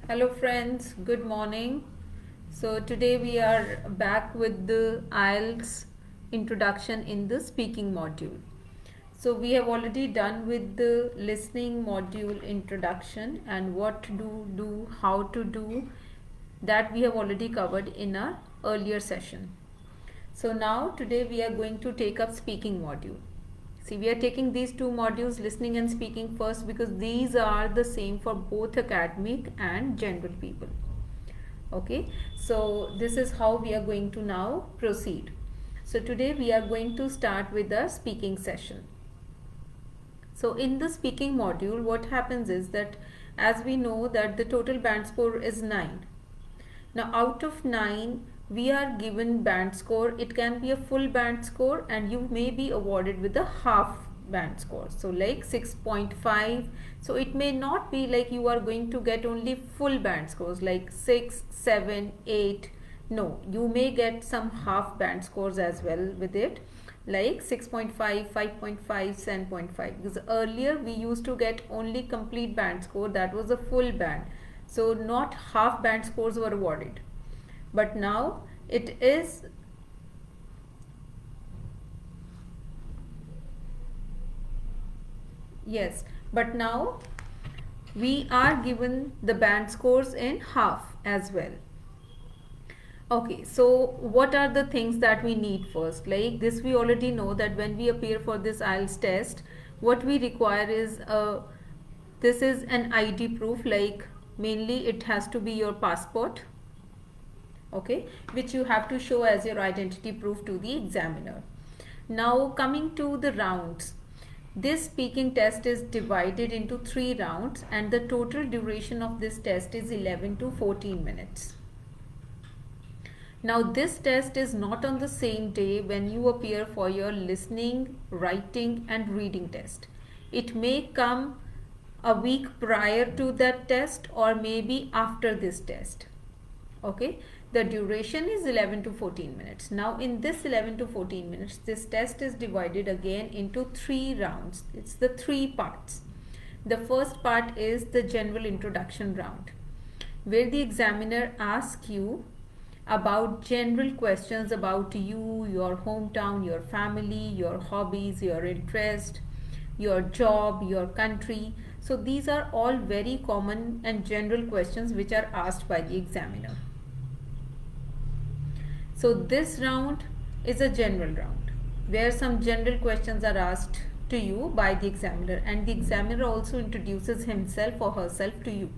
Hello friends, good morning. So today we are back with the IELTS introduction in the speaking module. So we have already done with the listening module introduction and what to do, how to do, that we have already covered in our earlier session. So now today we are going to take up speaking module. See, we are taking these two modules, listening and speaking, first because these are the same for both academic and general people. Okay, so this is how we are going to now proceed. So today we are going to start with the speaking session. So in the speaking module, what happens is that as we know that the total band score is 9. Now out of 9, we are given band score. It can be a full band score and you may be awarded with a half band score. So like 6.5. So it may not be like you are going to get only full band scores like 6, 7, 8. No, you may get some half band scores as well with it, like 6.5, 5.5, 7.5. Because earlier we used to get only complete band score, that was a full band. So not half band scores were awarded. But now it is yes, but now we are given the band scores in half as well. Okay, so what are the things that we need first? Like this, we already know that when we appear for this IELTS test, what we require is this is an ID proof, like mainly it has to be your passport, okay, which you have to show as your identity proof to the examiner. Now coming to the rounds, this speaking test is divided into 3 rounds and the total duration of this test is 11 to 14 minutes. Now this test is not on the same day when you appear for your listening, writing and reading test. It may come a week prior to that test or maybe after this test. Okay, the duration is 11 to 14 minutes. Now in this 11 to 14 minutes, this test is divided again into 3 rounds. It's the 3 parts. The first part is the general introduction round, where the examiner asks you about general questions about you, your hometown, your family, your hobbies, your interest, your job, your country. So these are all very common and general questions which are asked by the examiner. So this round is a general round where some general questions are asked to you by the examiner, and the examiner also introduces himself or herself to you.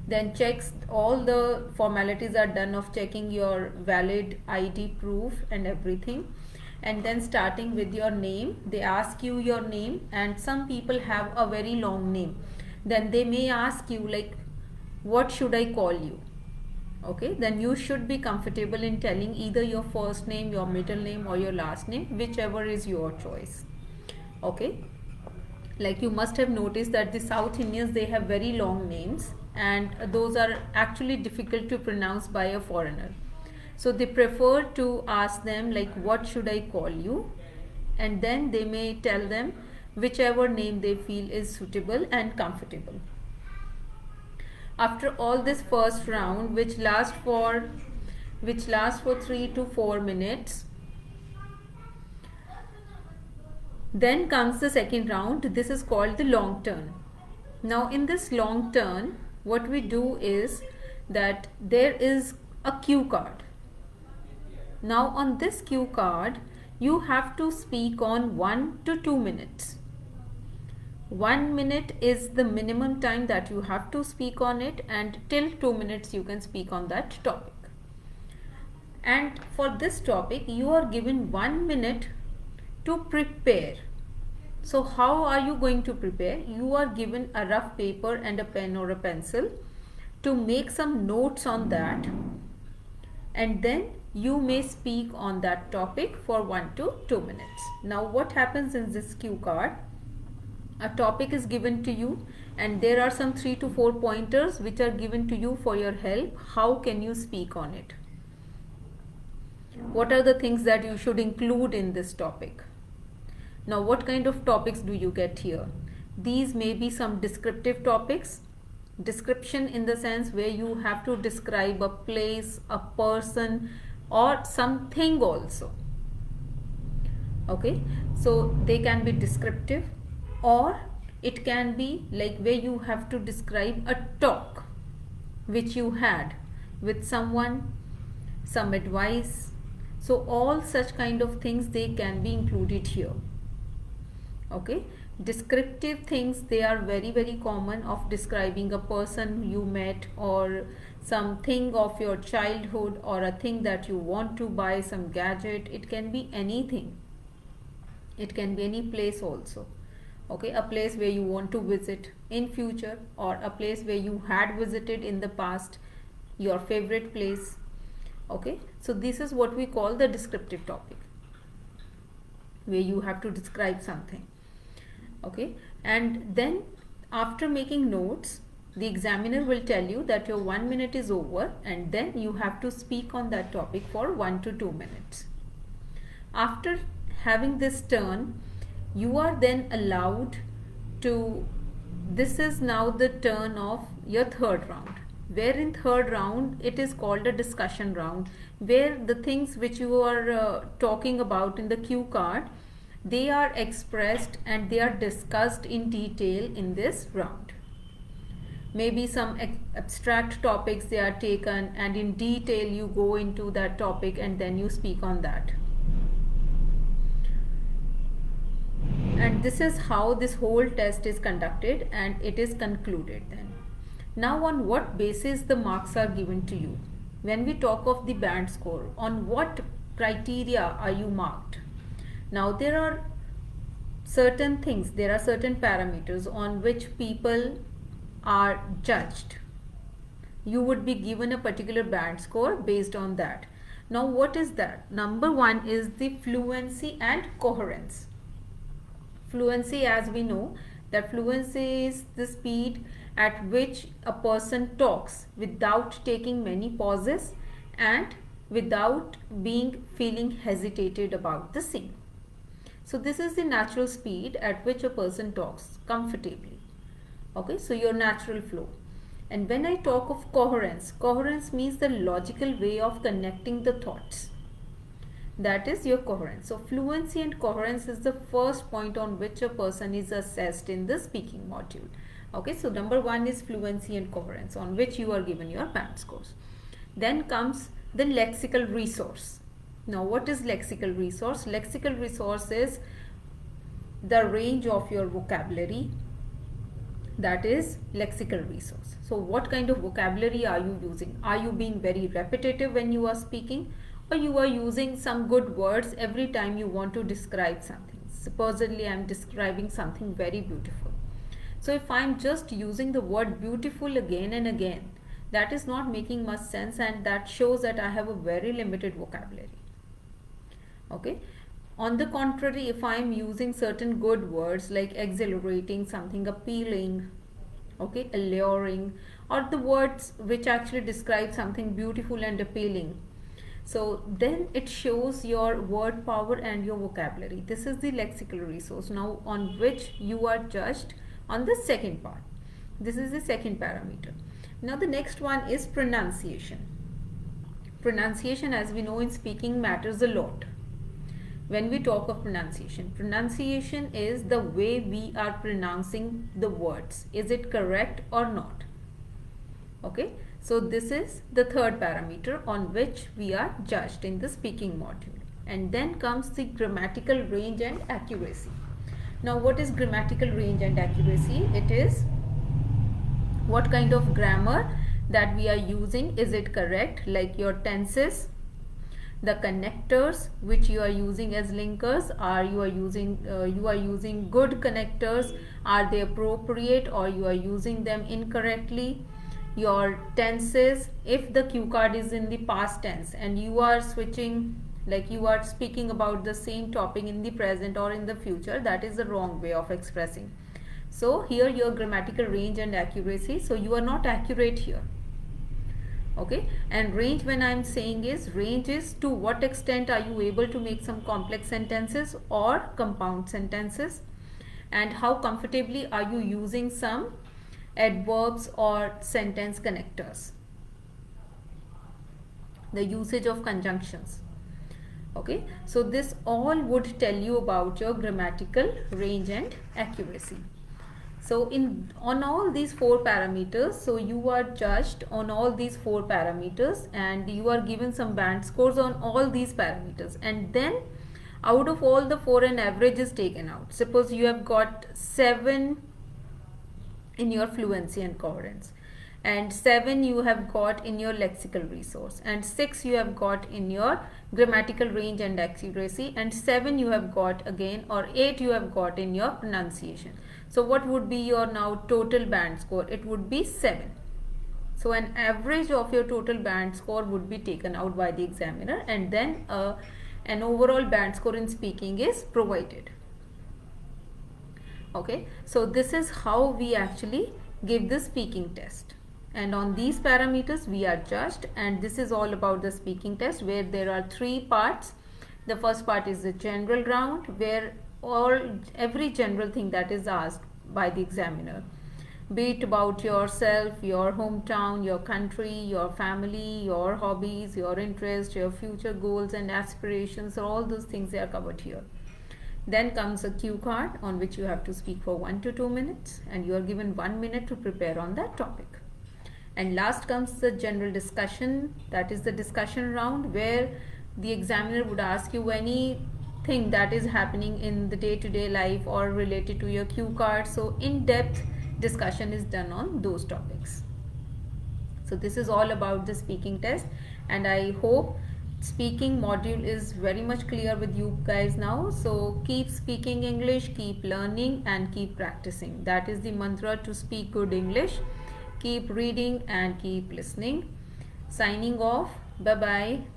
Then checks, all the formalities are done of checking your valid ID proof and everything, and then starting with your name, they ask you your name, and some people have a very long name, then they may ask you like, what should I call you? Okay, then you should be comfortable in telling either your first name, your middle name or your last name, whichever is your choice. Okay, like you must have noticed that the South Indians, they have very long names and those are actually difficult to pronounce by a foreigner. So they prefer to ask them like, what should I call you? And then they may tell them whichever name they feel is suitable and comfortable. After all this first round, which lasts for 3 to 4 minutes, then comes the second round. This is called the long turn. Now in this long turn, what we do is that there is a cue card. Now on this cue card, you have to speak on 1 to 2 minutes. 1 minute is the minimum time that you have to speak on it, and till 2 minutes you can speak on that topic. And for this topic, you are given 1 minute to prepare. So how are you going to prepare? You are given a rough paper and a pen or a pencil to make some notes on that, and then you may speak on that topic for 1 to 2 minutes. Now what happens in this cue card? A topic is given to you and there are some 3 to 4 pointers which are given to you for your help. How can you speak on it? What are the things that you should include in this topic? Now what kind of topics do you get here? These may be some descriptive topics, Description in the sense where you have to describe a place, a person, or something also. Okay, so they can be descriptive, or it can be like where you have to describe a talk which you had with someone, some advice. So all such kind of things, they can be included here. Okay, descriptive things, they are very very common, of describing a person you met, or something of your childhood, or a thing that you want to buy, some gadget. It can be anything, it can be any place also. Okay, a place where you want to visit in future, or a place where you had visited in the past, your favorite place. Okay, so this is what we call the descriptive topic, where you have to describe something. Okay, and then after making notes, the examiner will tell you that your 1 minute is over, and then you have to speak on that topic for 1 to 2 minutes. After having this turn, you are then allowed to, this is now the turn of your third round, where in third round it is called a discussion round, where the things which you are talking about in the cue card, they are expressed and they are discussed in detail in this round. Maybe some abstract topics they are taken, and in detail you go into that topic and then you speak on that. And this is how this whole test is conducted, and it is concluded then. Now, on what basis the marks are given to you? When we talk of the band score, on what criteria are you marked? Now, there are certain things, there are certain parameters on which people are judged. You would be given a particular band score based on that. Now, what is that? Number one is the fluency and coherence. Fluency, as we know, that fluency is the speed at which a person talks without taking many pauses and without feeling hesitated about the same. So this is the natural speed at which a person talks comfortably. Okay, so your natural flow. And when I talk of coherence, coherence means the logical way of connecting the thoughts. That is your coherence. So fluency and coherence is the first point on which a person is assessed in the speaking module. Okay, so number one is fluency and coherence, on which you are given your band scores. Then comes the lexical resource. Now, what is lexical resource? Lexical resource is the range of your vocabulary. That is lexical resource. So what kind of vocabulary are you using? Are you being very repetitive when you are speaking, or you are using some good words every time you want to describe something? Supposedly I am describing something very beautiful. So if I am just using the word beautiful again and again, that is not making much sense, and that shows that I have a very limited vocabulary. Okay. On the contrary, if I am using certain good words like exhilarating, something appealing, okay, alluring, or the words which actually describe something beautiful and appealing, so then it shows your word power and your vocabulary. This is the lexical resource, now on which you are judged on the second part. This is the second parameter. Now the next one is pronunciation. Pronunciation, as we know in speaking, matters a lot. When we talk of pronunciation, pronunciation is the way we are pronouncing the words. Is it correct or not? Okay, so this is the third parameter on which we are judged in the speaking module. And then comes the grammatical range and accuracy. Now, what is grammatical range and accuracy? It is what kind of grammar that we are using. Is it correct? Like your tenses, the connectors which you are using as linkers, you are using good connectors, are they appropriate, or you are using them incorrectly? Your tenses, if the cue card is in the past tense and you are switching, like you are speaking about the same topic in the present or in the future, that is the wrong way of expressing. So here your grammatical range and accuracy, so you are not accurate here. Okay, and range, when I am saying is, range is to what extent are you able to make some complex sentences or compound sentences, and how comfortably are you using some adverbs or sentence connectors, the usage of conjunctions. Okay, so this all would tell you about your grammatical range and accuracy. So on all these four parameters, so you are judged on all these four parameters and you are given some band scores on all these parameters, and then out of all the four an average is taken out. Suppose you have got 7 in your fluency and coherence, and 7 you have got in your lexical resource, and 6 you have got in your grammatical range and accuracy, and 7 you have got again, or 8 you have got in your pronunciation. So what would be your now total band score? It would be 7. So an average of your total band score would be taken out by the examiner, and then an overall band score in speaking is provided. Okay, so this is how we actually give the speaking test, and on these parameters we are judged. And this is all about the speaking test, where there are 3 parts. The first part is the general round, where every general thing that is asked by the examiner, be it about yourself, your hometown, your country, your family, your hobbies, your interests, your future goals and aspirations, all those things are covered here. Then comes a cue card on which you have to speak for 1 to 2 minutes, and you are given 1 minute to prepare on that topic. And last comes the general discussion, that is the discussion round, where the examiner would ask you anything that is happening in the day-to-day life or related to your cue card. So in-depth discussion is done on those topics. So this is all about the speaking test, and I hope speaking module is very much clear with you guys now. So keep speaking English, keep learning and keep practicing. That is the mantra to speak good English. Keep reading and keep listening. Signing off. Bye bye.